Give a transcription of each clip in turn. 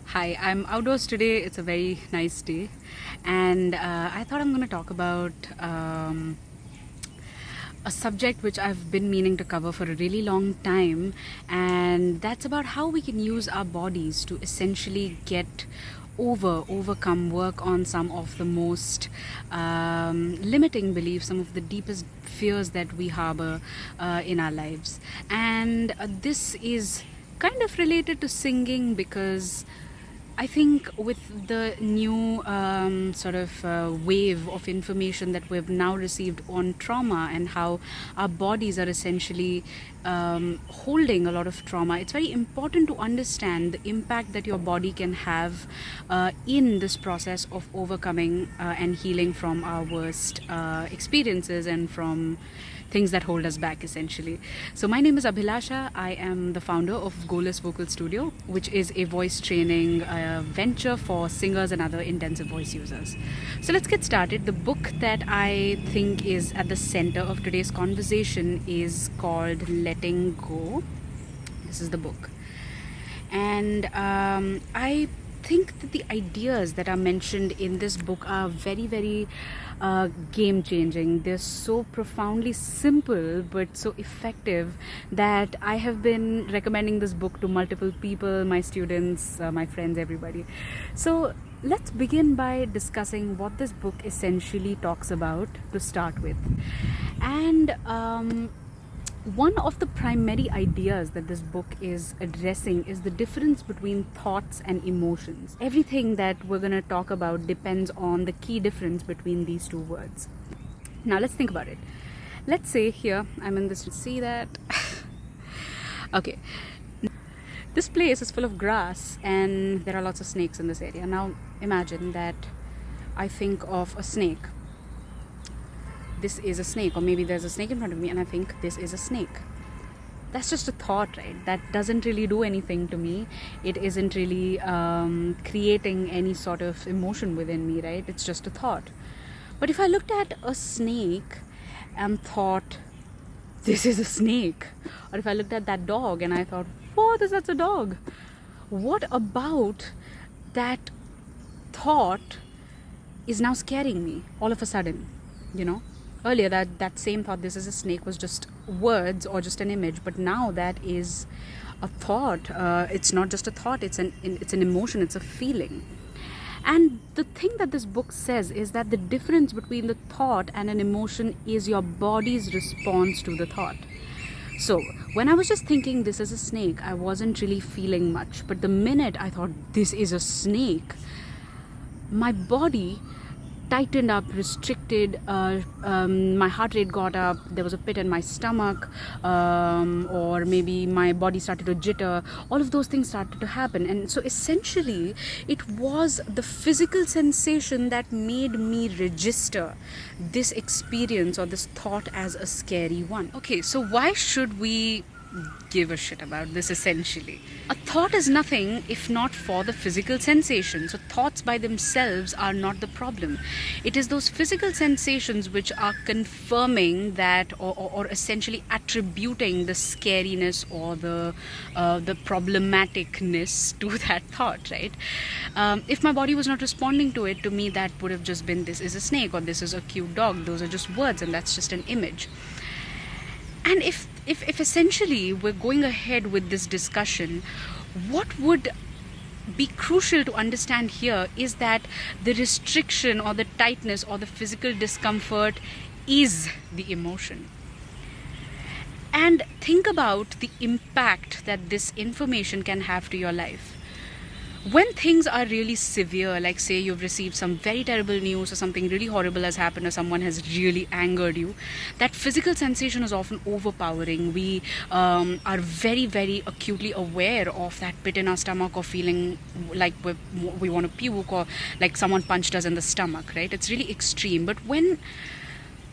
Hi, I'm outdoors today. It's a very nice day, and I thought I'm going to talk about a subject which I've been meaning to cover for a really long time, and that's about how we can use our bodies to essentially overcome, work on some of the most limiting beliefs, some of the deepest fears that we harbor in our lives. And this is kind of related to singing because I think with the new wave of information that we've now received on trauma and how our bodies are essentially holding a lot of trauma, it's very important to understand the impact that your body can have in this process of overcoming and healing from our worst experiences and from things that hold us back, essentially. So my name is Abhilasha. I am the founder of Goalless Vocal Studio, which is a voice training venture for singers and other intensive voice users. So let's get started. The book that I think is at the center of today's conversation is called Letting Go. This is the book. And I think that the ideas that are mentioned in this book are very, very game-changing. They're so profoundly simple but so effective that I have been recommending this book to multiple people, my students, my friends, everybody. So let's begin by discussing what this book essentially talks about to start with. And one of the primary ideas that this book is addressing is the difference between thoughts and emotions. Everything that we're going to talk about depends on the key difference between these two words. Now let's think about it. Let's say here, I'm in this, see that? Okay. This place is full of grass and there are lots of snakes in this area. Now imagine that I think of a snake. This is a snake, or maybe there's a snake in front of me and I think this is a snake. That's just a thought, right? That doesn't really do anything to me. It isn't really creating any sort of emotion within me, right? It's just a thought. But if I looked at a snake and thought, this is a snake, or if I looked at that dog and I thought, what is that's a dog? What about that thought is now scaring me all of a sudden, you know? Earlier that same thought, this is a snake, was just words or just an image, but now that is a thought. It's not just a thought, it's an emotion, it's a feeling. And the thing that this book says is that the difference between the thought and an emotion is your body's response to the thought. So when I was just thinking this is a snake, I wasn't really feeling much, but the minute I thought this is a snake, my body tightened up, restricted, my heart rate got up, there was a pit in my stomach, or maybe my body started to jitter. All of those things started to happen. And so essentially it was the physical sensation that made me register this experience or this thought as a scary one. Okay, so why should we give a shit about this essentially? A thought is nothing if not for the physical sensation. So thoughts by themselves are not the problem. It is those physical sensations which are confirming that or essentially attributing the scariness or the problematicness to that thought, right? If my body was not responding to it, to me that would have just been this is a snake or this is a cute dog. Those are just words and that's just an image. And if essentially we're going ahead with this discussion, what would be crucial to understand here is that the restriction or the tightness or the physical discomfort is the emotion. And think about the impact that this information can have to your life. When things are really severe, like say you've received some very terrible news or something really horrible has happened or someone has really angered you, that physical sensation is often overpowering. We are very, very acutely aware of that pit in our stomach or feeling like we want to puke or like someone punched us in the stomach, right? It's really extreme. But when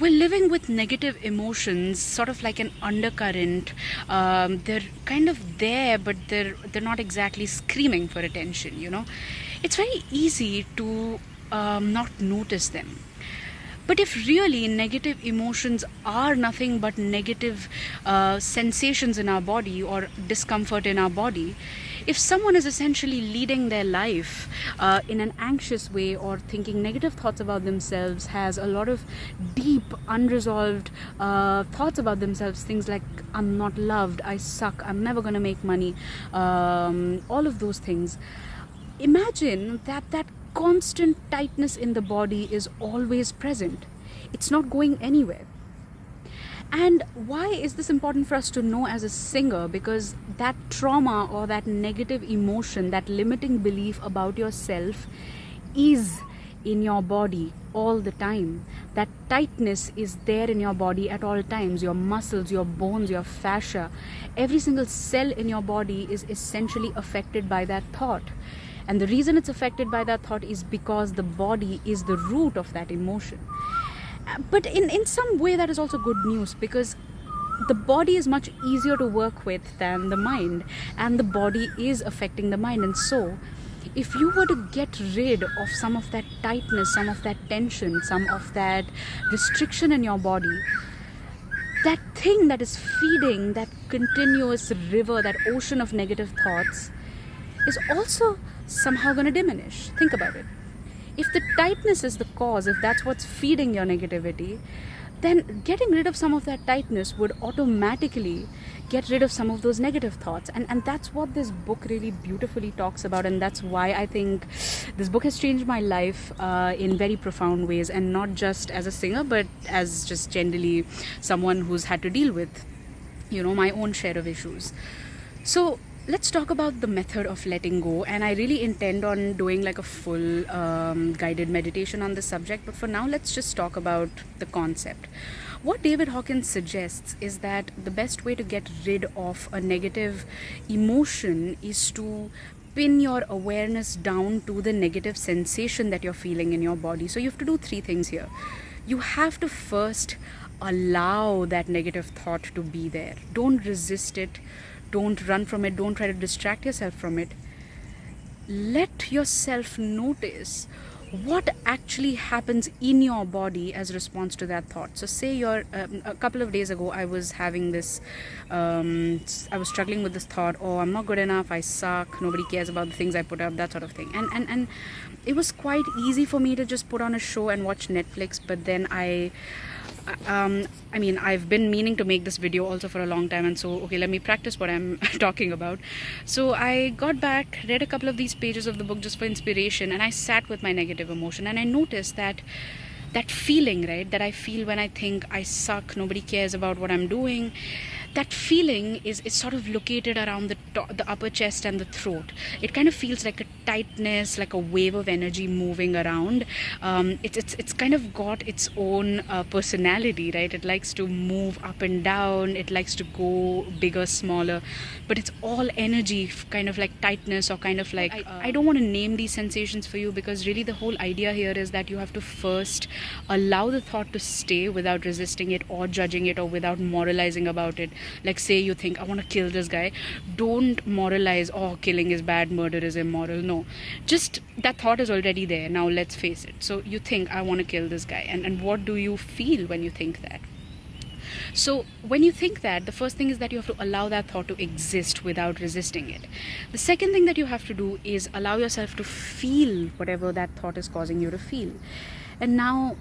we're living with negative emotions, sort of like an undercurrent. They're kind of there, but they're not exactly screaming for attention, you know. It's very easy to not notice them. But if really negative emotions are nothing but negative sensations in our body or discomfort in our body, if someone is essentially leading their life in an anxious way or thinking negative thoughts about themselves, has a lot of deep, unresolved thoughts about themselves, things like, I'm not loved, I suck, I'm never going to make money, all of those things, imagine that constant tightness in the body is always present. It's not going anywhere. And why is this important for us to know as a singer? Because that trauma or that negative emotion, that limiting belief about yourself is in your body all the time. That tightness is there in your body at all times. Your muscles, your bones, your fascia, every single cell in your body is essentially affected by that thought. And the reason it's affected by that thought is because the body is the root of that emotion. But in some way that is also good news, because the body is much easier to work with than the mind, and the body is affecting the mind. And so if you were to get rid of some of that tightness, some of that tension, some of that restriction in your body, that thing that is feeding that continuous river, that ocean of negative thoughts, is also somehow going to diminish. Think about it. If the tightness is the cause, if that's what's feeding your negativity, then getting rid of some of that tightness would automatically get rid of some of those negative thoughts. And that's what this book really beautifully talks about. And that's why I think this book has changed my life in very profound ways, and not just as a singer, but as just generally someone who's had to deal with, my own share of issues. So let's talk about the method of letting go, and I really intend on doing like a full guided meditation on this subject, but for now let's just talk about the concept. What David Hawkins suggests is that the best way to get rid of a negative emotion is to pin your awareness down to the negative sensation that you're feeling in your body. So you have to do 3 things here. You have to first allow that negative thought to be there. Don't resist it. Don't run from it. Don't try to distract yourself from it. Let yourself notice what actually happens in your body as a response to that thought. So say you're a couple of days ago, I was having this I was struggling with this thought, oh, I'm not good enough, I suck, nobody cares about the things I put up, that sort of thing. And it was quite easy for me to just put on a show and watch Netflix. But then I've been meaning to make this video also for a long time, and so let me practice what I'm talking about. So I got back, read a couple of these pages of the book just for inspiration, and I sat with my negative emotion, and I noticed that feeling, right, that I feel when I think I suck, nobody cares about what I'm doing, that feeling is sort of located around the upper chest and the throat. It kind of feels like a tightness, like a wave of energy moving around. It's kind of got its own personality, right? It likes to move up and down. It likes to go bigger, smaller, but it's all energy, kind of like tightness, or kind of like I don't want to name these sensations for you, because really the whole idea here is that you have to first allow the thought to stay without resisting it or judging it or without moralizing about it. Like say you think, I want to kill this guy. Don't moralize, oh, killing is bad, murder is immoral. No, just that thought is already there. Now let's face it. So you think, I want to kill this guy, and what do you feel when you think that? So when you think that, the first thing is that you have to allow that thought to exist without resisting it. The second thing that you have to do is allow yourself to feel whatever that thought is causing you to feel. And now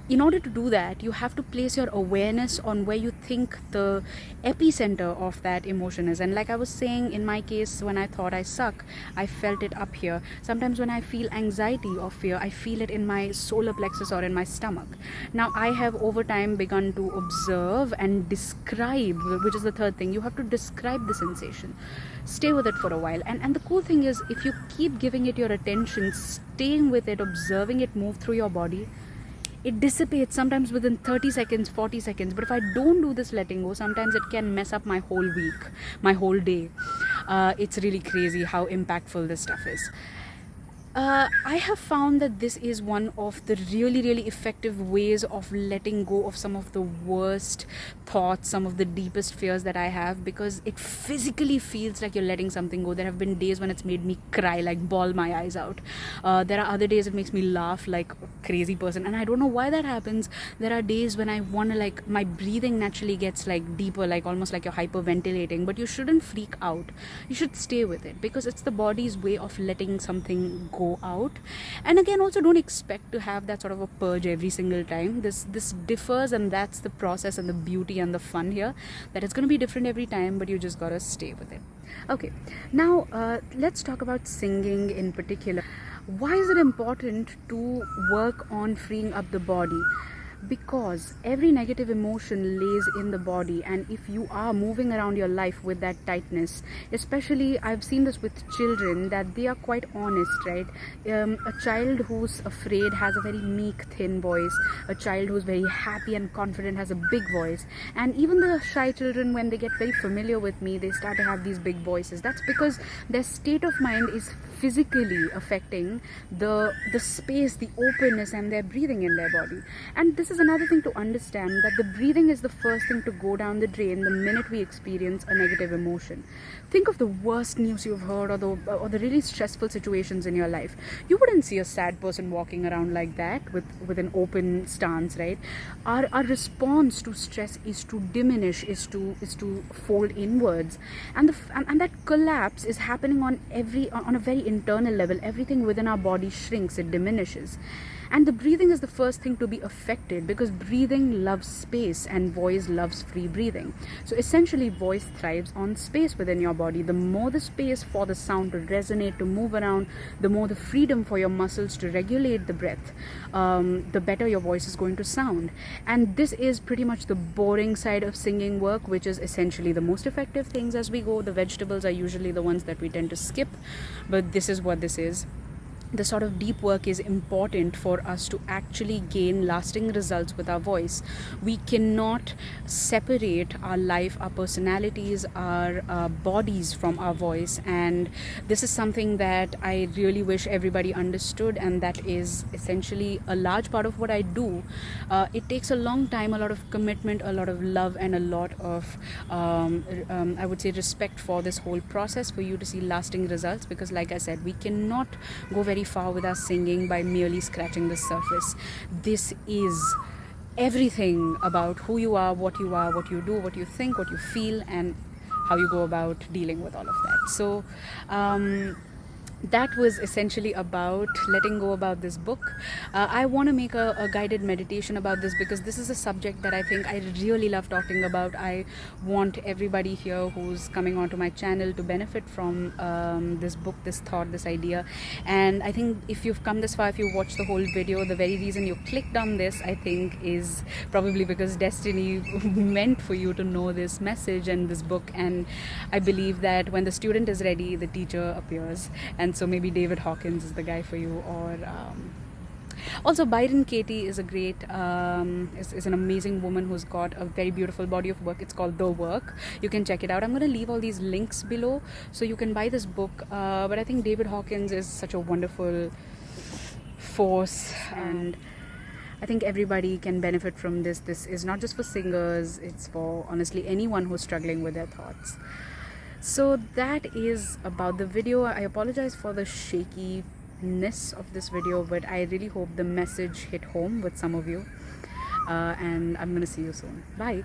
in order to do that, you have to place your awareness on where you think the epicenter of that emotion is. And like I was saying, in my case, when I thought I suck, I felt it up here. Sometimes when I feel anxiety or fear, I feel it in my solar plexus or in my stomach. Now I have over time begun to observe and describe, which is the third thing. You have to describe the sensation. Stay with it for a while. And the cool thing is, if you keep giving it your attention, staying with it, observing it move through your body, it dissipates sometimes within 30 seconds, 40 seconds. But if I don't do this letting go, sometimes it can mess up my whole week, my whole day. It's really crazy how impactful this stuff is. I have found that this is one of the really, really effective ways of letting go of some of the worst thoughts, some of the deepest fears that I have, because it physically feels like you're letting something go. There have been days when it's made me cry, like bawl my eyes out. There are other days it makes me laugh like a crazy person, and I don't know why that happens. There are days when I want to, like, my breathing naturally gets like deeper, like almost like you're hyperventilating, but you shouldn't freak out. You should stay with it because it's the body's way of letting something go out. And again, also don't expect to have that sort of a purge every single time. This differs, and that's the process and the beauty and the fun here, that it's going to be different every time, but you just gotta stay with it. Okay, now let's talk about singing in particular. Why is it important to work on freeing up the body? Because every negative emotion lays in the body, and if you are moving around your life with that tightness, especially I've seen this with children, that they are quite honest, right? A child who's afraid has a very meek, thin voice. A child who's very happy and confident has a big voice. And even the shy children, when they get very familiar with me, they start to have these big voices. That's because their state of mind is physically affecting the space, the openness, and their breathing in their body. And this is another thing to understand, that the breathing is the first thing to go down the drain the minute we experience a negative emotion. Think of the worst news you've heard, or the really stressful situations in your life. You wouldn't see a sad person walking around like that with an open stance, right? Our response to stress is to diminish, is to fold inwards, and and that collapse is happening on a very internal level. Everything within our body shrinks, it diminishes. And the breathing is the first thing to be affected, because breathing loves space and voice loves free breathing. So essentially, voice thrives on space within your body. The more the space for the sound to resonate, to move around, the more the freedom for your muscles to regulate the breath, the better your voice is going to sound. And this is pretty much the boring side of singing work, which is essentially the most effective things as we go. The vegetables are usually the ones that we tend to skip, but this is what this is. The sort of deep work is important for us to actually gain lasting results with our voice. We cannot separate our life, our personalities, our bodies from our voice, and this is something that I really wish everybody understood, and that is essentially a large part of what I do. It takes a long time, a lot of commitment, a lot of love, and a lot of I would say respect for this whole process for you to see lasting results, because like I said, we cannot go very far with our singing by merely scratching the surface. This is everything about who you are, what you do, what you think, what you feel, and how you go about dealing with all of that. So that was essentially about letting go about this book. I want to make a guided meditation about this, because this is a subject that I think I really love talking about. I want everybody here who's coming onto my channel to benefit from this book, this thought, this idea. And I think if you've come this far, if you watched the whole video, the very reason you clicked on this, I think, is probably because destiny meant for you to know this message and this book. And I believe that when the student is ready, the teacher appears. And so maybe David Hawkins is the guy for you, or also Byron Katie is a great is an amazing woman who's got a very beautiful body of work. It's called The Work. You can check it out. I'm going to leave all these links below so you can buy this book, but I think David Hawkins is such a wonderful force, and I think everybody can benefit from this. This is not just for singers, it's for honestly anyone who's struggling with their thoughts. So that is about the video. I apologize for the shakiness of this video, but I really hope the message hit home with some of you. And I'm gonna see you soon. Bye.